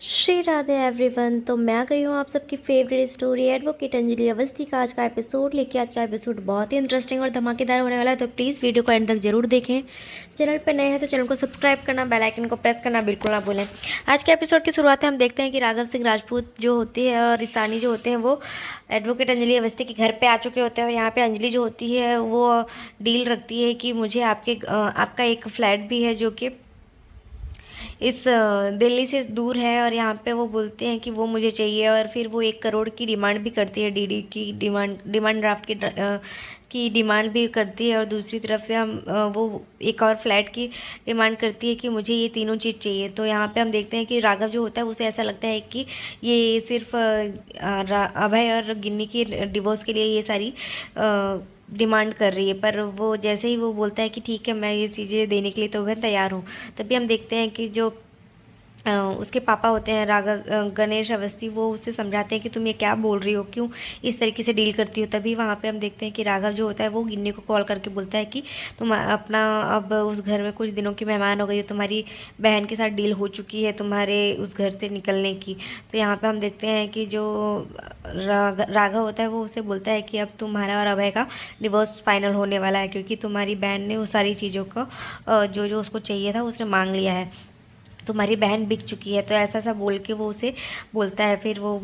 Shri Radhe everyone. तो मैं आ गई हूँ आप सबकी favourite story advocate Anjali Awasthi का आज का एपिसोड लेके। आज का एपिसोड बहुत ही इंटरेस्टिंग और धमाकेदार होने वाला है, तो प्लीज़ वीडियो को एंड तक जरूर देखें। चैनल पर नए हैं तो चैनल को सब्सक्राइब करना, बेल आइकन को प्रेस करना बिल्कुल ना भूलें। आज के एपिसोड की शुरुआत में हम देखते हैं कि राघव सिंह राजपूत जो होती है और ईशानी जो होते हैं वो एडवोकेट अंजलि अवस्थी के घर पे आ चुके होते हैं। और यहाँ पे अंजलि जो होती है वो डील रखती है कि मुझे आपका एक फ्लैट भी है जो कि इस दिल्ली से दूर है, और यहाँ पे वो बोलते हैं कि वो मुझे चाहिए। और फिर वो 1 करोड़ की डिमांड भी करती है, डीडी की डिमांड ड्राफ्ट की डिमांड भी करती है। और दूसरी तरफ से वो एक और फ्लैट की डिमांड करती है कि मुझे ये तीनों चीज़ चाहिए। तो यहाँ पे हम देखते हैं कि राघव जो होता है उसे ऐसा लगता है कि ये सिर्फ अभय और गिन्नी की डिवोर्स के लिए ये सारी डिमांड कर रही है। पर वो जैसे ही वो बोलता है कि ठीक है मैं ये चीज़ें देने के लिए तो मैं तैयार हूँ, तभी हम देखते हैं कि जो उसके पापा होते हैं राघव गणेश अवस्थी, वो उससे समझाते हैं कि तुम ये क्या बोल रही हो, क्यों इस तरीके से डील करती हो। तभी वहाँ पे हम देखते हैं कि राघव जो होता है वो गिन्नी को कॉल करके बोलता है कि तुम अपना अब उस घर में कुछ दिनों की मेहमान हो गई हो, तुम्हारी बहन के साथ डील हो चुकी है तुम्हारे उस घर से निकलने की। तो यहाँ पर हम देखते हैं कि जो राघव होता है वो उसे बोलता है कि अब तुम्हारा और अभय का डिवोर्स फाइनल होने वाला है, क्योंकि तुम्हारी बहन ने वो सारी चीज़ों को जो जो उसको चाहिए था उसने मांग लिया है, तुम्हारी बहन बिक चुकी है। तो ऐसा सा बोल के वो उसे बोलता है। फिर वो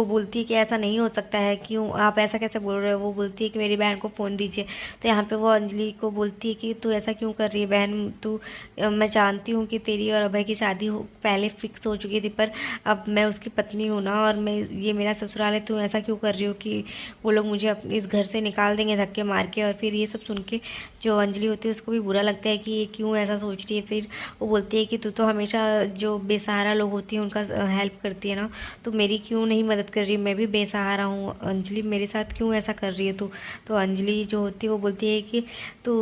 बोलती है कि ऐसा नहीं हो सकता है, क्यों आप ऐसा कैसे बोल रहे हो। वो बोलती है कि मेरी बहन को फ़ोन दीजिए। तो यहाँ पे वो अंजलि को बोलती है कि तू ऐसा क्यों कर रही है बहन, मैं जानती हूँ कि तेरी और अभय की शादी पहले फिक्स हो चुकी थी, पर अब मैं उसकी पत्नी हूँ ना, और मैं ये मेरा ससुराल है, तू ऐसा क्यों कर रही हो कि वो लोग मुझे इस घर से निकाल देंगे धक्के मार के। और फिर ये सब सुन के जो अंजलि होती है उसको भी बुरा लगता है कि ये क्यों ऐसा सोच रही है। फिर वो बोलती है कि तू तो हमेशा जो बेसहारा लोग होती हैं उनका हेल्प करती है ना, तो मेरी क्यों नहीं मदद कर रही, मैं भी बेसहारा हूँ अंजलि, मेरे साथ क्यों ऐसा कर रही है तू। तो अंजलि जो होती है वो बोलती है कि तू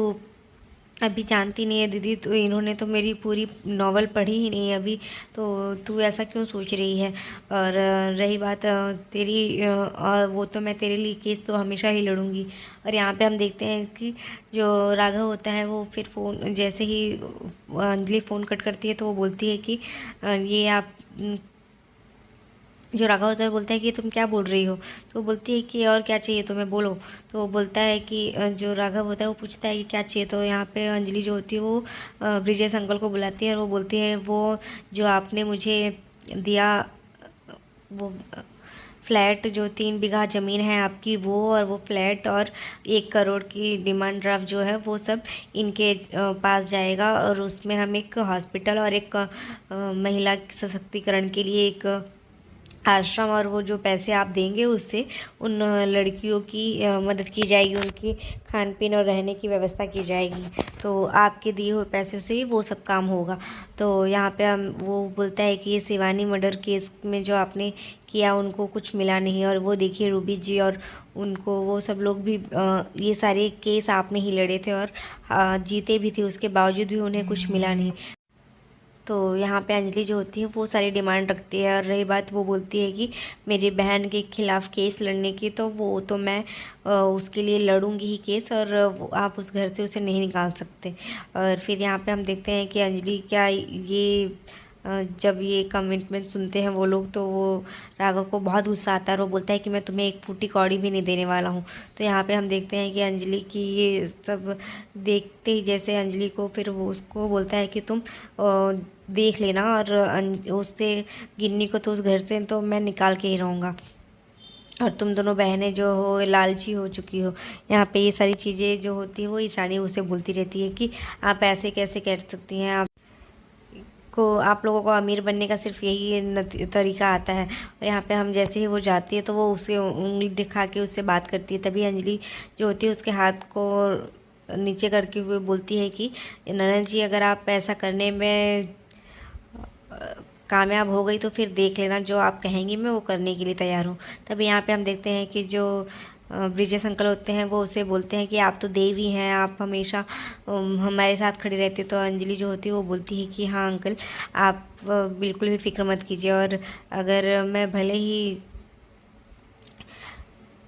अभी जानती नहीं है दीदी, तो इन्होंने तो मेरी पूरी नॉवल पढ़ी ही नहीं है अभी, तो तू ऐसा क्यों सोच रही है। और रही बात तेरी और वो तो मैं तेरे लिए केस तो हमेशा ही लड़ूंगी। और यहाँ पे हम देखते हैं कि जो राघव होता है वो फिर फ़ोन जैसे ही अंजलि फ़ोन कट करती है तो वो बोलती है कि ये आप जो राघव होता है बोलता है कि तुम क्या बोल रही हो। तो वो बोलती है कि और क्या चाहिए तुम्हें बोलो। तो वो बोलता है कि जो राघव होता है वो पूछता है कि क्या चाहिए। तो यहाँ पे अंजलि जो होती है वो ब्रिजेश अंकल को बुलाती है और वो बोलती है वो जो आपने मुझे दिया वो फ्लैट, जो 3 बीघा ज़मीन है आपकी वो, और वो फ्लैट और 1 करोड़ की डिमांड ड्राफ्ट जो है वो सब इनके पास जाएगा। और उसमें हम एक हॉस्पिटल और एक महिला सशक्तिकरण के लिए एक आश्रम, और वो जो पैसे आप देंगे उससे उन लड़कियों की मदद की जाएगी, उनकी खान पीन और रहने की व्यवस्था की जाएगी। तो आपके दिए हुए पैसे से ही वो सब काम होगा। तो यहाँ पे हम वो बोलता है कि ये शिवानी मर्डर केस में जो आपने किया उनको कुछ मिला नहीं, और वो देखिए रूबी जी और उनको वो सब लोग भी ये सारे केस आपने ही लड़े थे और जीते भी थे, उसके बावजूद भी उन्हें कुछ मिला नहीं। तो यहाँ पे अंजलि जो होती है वो सारी डिमांड रखती है। और रही बात वो बोलती है कि मेरी बहन के खिलाफ़ केस लड़ने की, तो वो तो मैं उसके लिए लड़ूंगी ही केस, और आप उस घर से उसे नहीं निकाल सकते। और फिर यहाँ पे हम देखते हैं कि अंजलि क्या ये जब ये कमिटमेंट सुनते हैं वो लोग, तो वो राघव को बहुत गुस्सा आता है और वो बोलता है कि मैं तुम्हें एक फूटी कौड़ी भी नहीं देने वाला हूँ। तो यहाँ पे हम देखते हैं कि अंजलि की ये सब देखते ही जैसे अंजलि को फिर वो उसको बोलता है कि तुम देख लेना, और उससे गिन्नी को तो उस घर से तो मैं निकाल के ही रहूँगा, और तुम दोनों बहनें जो हो लालची हो चुकी हो। यहाँ पे ये सारी चीज़ें जो होती है वो ईशानी उसे बोलती रहती है कि आप ऐसे कैसे कह सकती हैं, आप लोगों को अमीर बनने का सिर्फ यही तरीका आता है। और यहाँ पे हम जैसे ही वो जाती है तो वो उसे उंगली दिखा के उससे बात करती है। तभी अंजलि जो होती है उसके हाथ को नीचे करके हुए बोलती है कि ननद जी, अगर आप ऐसा करने में कामयाब हो गई तो फिर देख लेना, जो आप कहेंगी मैं वो करने के लिए तैयार हूँ। तभी यहाँ पे हम देखते हैं कि जो ब्रिजेश अंकल होते हैं वो उसे बोलते हैं कि आप तो देवी हैं, आप हमेशा हमारे साथ खड़ी रहती। तो अंजलि जो होती है वो बोलती है कि हाँ अंकल, आप बिल्कुल भी फिक्र मत कीजिए, और अगर मैं भले ही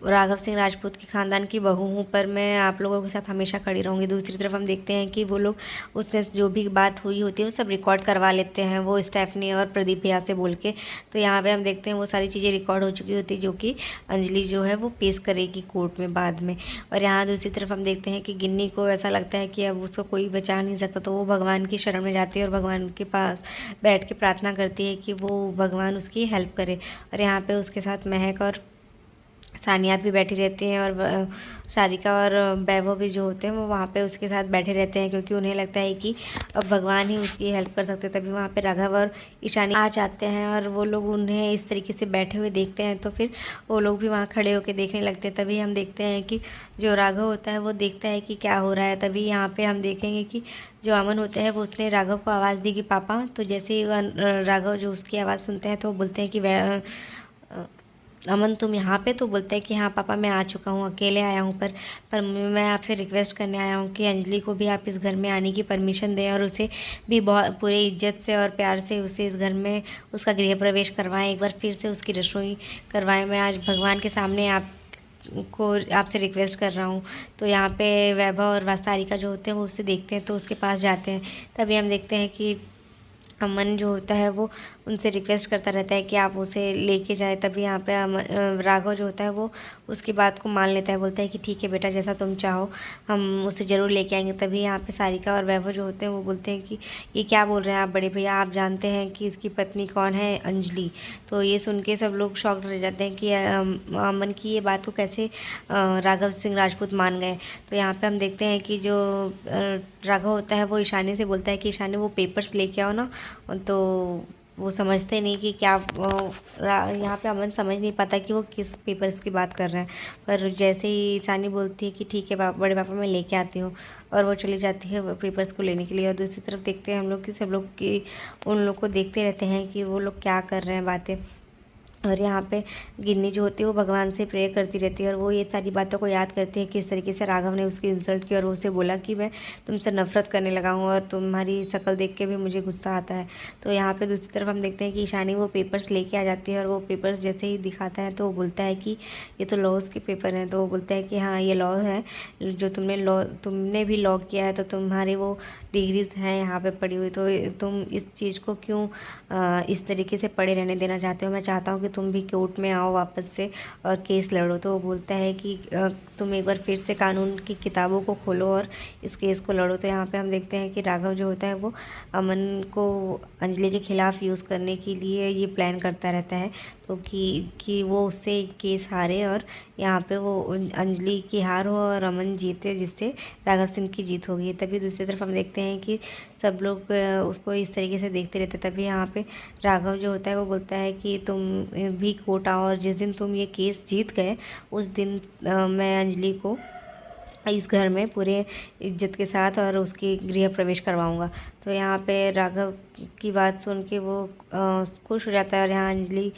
राघव सिंह राजपूत के ख़ानदान की बहू हूँ, पर मैं आप लोगों के साथ हमेशा खड़ी रहूँगी। दूसरी तरफ हम देखते हैं कि वो लोग उससे जो भी बात हुई होती है वो सब रिकॉर्ड करवा लेते हैं, वो स्टेफनी और प्रदीप भैया से बोल के। तो यहाँ पे हम देखते हैं वो सारी चीज़ें रिकॉर्ड हो चुकी होती है, जो कि अंजलि जो है वो पेश करेगी कोर्ट में बाद में। और यहाँ दूसरी तरफ हम देखते हैं कि गिन्नी को ऐसा लगता है कि अब उसको कोई बचा नहीं सकता, तो वो भगवान की शरण में जाती है और भगवान के पास बैठ के प्रार्थना करती है कि वो भगवान उसकी हेल्प करे। और यहाँ पे उसके साथ महक और सानिया भी बैठी रहती हैं, और सारिका और वैभव भी जो होते हैं वो वहाँ पे उसके साथ बैठे रहते हैं, क्योंकि उन्हें लगता है कि अब भगवान ही उसकी हेल्प कर सकते हैं। तभी वहाँ पे राघव और ईशानी आ जाते हैं और वो लोग उन्हें इस तरीके से बैठे हुए देखते हैं, तो फिर वो लोग भी वहाँ खड़े होकर देखने लगते हैं। तभी हम देखते हैं कि जो राघव होता है वो देखता है कि क्या हो रहा है। तभी यहाँ पर हम देखेंगे कि जो अमन होता है वो उसने राघव को आवाज़ दी कि पापा। तो जैसे ही राघव जो उसकी आवाज़ सुनते हैं तो वो बोलते हैं कि अमन तुम यहाँ पे। तो बोलते हैं कि हाँ पापा मैं आ चुका हूँ, अकेले आया हूँ, पर मैं आपसे रिक्वेस्ट करने आया हूँ कि अंजलि को भी आप इस घर में आने की परमिशन दें और उसे भी बहुत पूरे इज्जत से और प्यार से उसे इस घर में उसका गृह प्रवेश करवाएं, एक बार फिर से उसकी रसोई करवाएं। मैं आज भगवान के सामने आपसे रिक्वेस्ट कर रहा हूँ। तो यहाँ पे वैभव और सारिका जो होते हैं वो उसे देखते हैं, तो उसके पास जाते हैं। तभी हम देखते हैं कि अमन जो होता है वो उनसे रिक्वेस्ट करता रहता है कि आप उसे लेके जाए। तभी यहाँ पे राघव जो होता है वो उसकी बात को मान लेता है, बोलता है कि ठीक है बेटा, जैसा तुम चाहो हम उसे ज़रूर लेके आएंगे। तभी यहाँ पे सारिका और वैभव जो होते हैं वो बोलते हैं कि ये क्या बोल रहे हैं आप बड़े भैया, आप जानते हैं कि इसकी पत्नी कौन है, अंजलि। तो ये सुन के सब लोग शॉक्ड रह जाते हैं कि अमन की ये बात को कैसे राघव सिंह राजपूत मान गए। तो यहाँ पर हम देखते हैं कि जो राघव होता है वो ईशानी से बोलता है कि ईशानी वो पेपर्स लेके आओ ना। तो वो समझते नहीं कि क्या यहाँ पे अमन समझ नहीं पाता कि वो किस पेपर्स की बात कर रहे हैं। पर जैसे ही ईशानी बोलती है कि ठीक है बड़े पापा मैं लेके आती हूँ, और वो चली जाती है पेपर्स को लेने के लिए। और दूसरी तरफ देखते हैं हम लोग कि सब लोग की उन लोग को देखते रहते हैं कि वो लोग क्या कर रहे हैं बातें। और यहाँ पे गिन्नी जो होती है वो भगवान से प्रे करती रहती है, और वो ये सारी बातों को याद करती है कि किस तरीके से राघव ने उसकी इंसल्ट की और उसे बोला कि मैं तुमसे नफरत करने लगा हूँ और तुम्हारी शक्ल देख के भी मुझे गुस्सा आता है। तो यहाँ पे दूसरी तरफ हम देखते हैं कि ईशानी वो पेपर्स लेके आ जाती है, और वो पेपर्स जैसे ही दिखाता है तो वो बोलता है कि ये तो लॉज के पेपर हैं। तो वो बोलता है कि हाँ ये लॉ है, जो तुमने भी लॉ किया है, तो तुम्हारी वो डिग्रीज हैं यहाँ पे पड़ी हुई, तो तुम इस चीज़ को क्यों इस तरीके से पड़े रहने देना चाहते हो। मैं चाहता हूँ कि तुम भी कोर्ट में आओ वापस से और केस लड़ो। तो वो बोलता है कि तुम एक बार फिर से कानून की किताबों को खोलो और इस केस को लड़ो। तो यहाँ पे हम देखते हैं कि राघव जो होता है वो अमन को अंजलि के ख़िलाफ़ यूज़ करने के लिए ये प्लान करता रहता है, तो कि वो उससे केस हारे और यहाँ पे वो अंजलि की हार हो और अमन जीते, जिससे राघव सिंह की जीत होगी। तभी दूसरी तरफ हम देखते हैं कि सब लोग उसको इस तरीके से देखते रहते। तभी यहाँ पे राघव जो होता है वो बोलता है कि तुम भी कोर्ट आओ, और जिस दिन तुम ये केस जीत गए उस दिन मैं अंजलि को इस घर में पूरे इज्जत के साथ और उसकी गृह प्रवेश करवाऊंगा। तो यहाँ पे राघव की बात सुन के वो खुश हो जाता है, और यहाँ अंजलि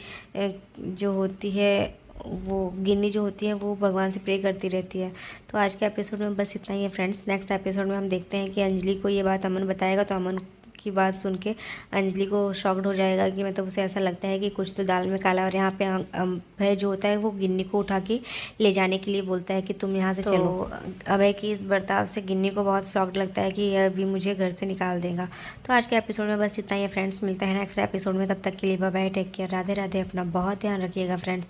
जो होती है वो गिन्नी जो होती है वो भगवान से प्रे करती रहती है। तो आज के एपिसोड में बस इतना ही है फ्रेंड्स। नेक्स्ट एपिसोड में हम देखते हैं कि अंजलि को ये बात अमन बताएगा, तो अमन की बात सुन के अंजलि को शॉक्ड हो जाएगा कि मतलब उसे ऐसा लगता है कि कुछ तो दाल में काला। और यहाँ पे अभय जो होता है वो गिन्नी को उठा के ले जाने के लिए बोलता है कि तुम यहाँ से चलो। अभय की इस बर्ताव से गिन्नी को बहुत शॉक्ड लगता है कि यह अभी मुझे घर से निकाल देगा। तो आज के एपिसोड में बस इतना ही है फ्रेंड्स, मिलते हैं नेक्स्ट एपिसोड में। तब तक के लिए bye bye, take care, Radhe Radhe, अपना बहुत ध्यान रखिएगा फ्रेंड्स।